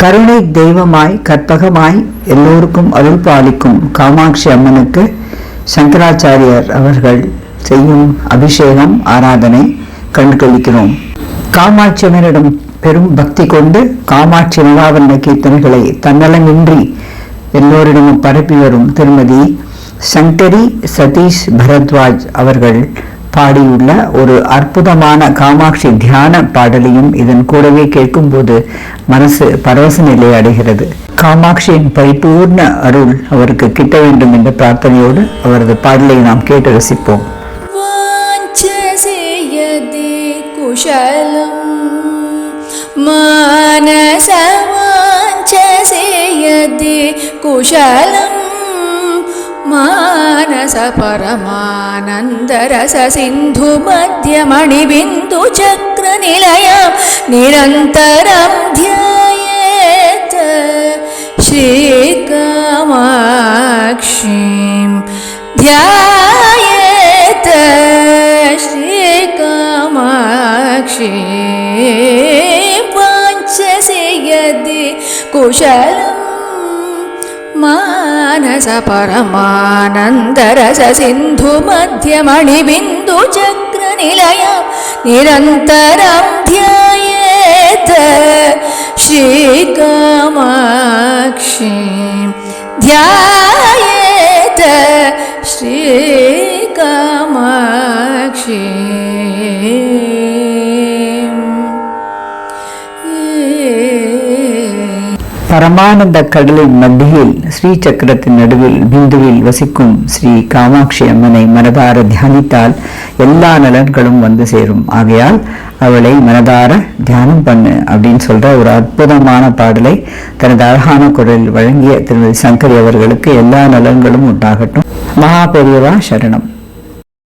கருணை தெய்வமாய் கற்பகமாய் எல்லோருக்கும் அருள் பாலிக்கும் காமாட்சி அம்மனுக்கு சங்கராச்சாரியர் அவர்கள் செய்யும் அபிஷேகம் ஆராதனை கண்டுகளிக்கிறோம். காமாட்சி அம்மனிடம் பெரும் பக்தி கொண்டு காமாட்சி மகாவர்ண கீர்த்தனைகளை தன்னலமின்றி எல்லோரிடமும் பரப்பி வரும் திருமதி சங்கரி சதீஷ் பரத்வாஜ் அவர்கள் பாடியுள்ள ஒரு அற்புதமான காமாட்சி தியான பாடலையும் இதன் கூடவே கேட்கும்போது மனசு பரவச நிலை அடைகிறது. காமாட்சியின் பரிபூர்ண அருள் அவருக்கு கிட்ட வேண்டும் என்ற பிரார்த்தனையோடு அவரது பாடலை நாம் கேட்டு ரசிப்போம். मानस परमानन्दरस सिन्धु मध्यमणिबिन्दु चक्र निलयं निरन्तरं ध्यायेत् श्रीकामाक्षीं ध्यायेत् श्रीकामाक्षी वाञ्छसि यदि कुशलम् मानस परमानन्दरस सिन्धु मध्यमणिबिन्दु चक्र निलयं निरन्तरं ध्यायेत् श्रीकामाक्षीं ध्यायेत् श्रीकामाक्षी. பரமானந்த கடலின் மத்தியில் ஸ்ரீ சக்கரத்தின் நடுவில் பிந்துவில் வசிக்கும் ஸ்ரீ காமாட்சி அம்மனை மனதார தியானித்தால் எல்லா நலன்களும் வந்து சேரும். ஆகையால் அவளை மனதார தியானம் பண்ணு அப்படின்னு சொல்ற ஒரு அற்புதமான பாடலை தனது அழகான குரலில் வழங்கிய திருமதி சங்கரி அவர்களுக்கு எல்லா நலன்களும் உண்டாகட்டும். மகா பெரியவா சரணம்.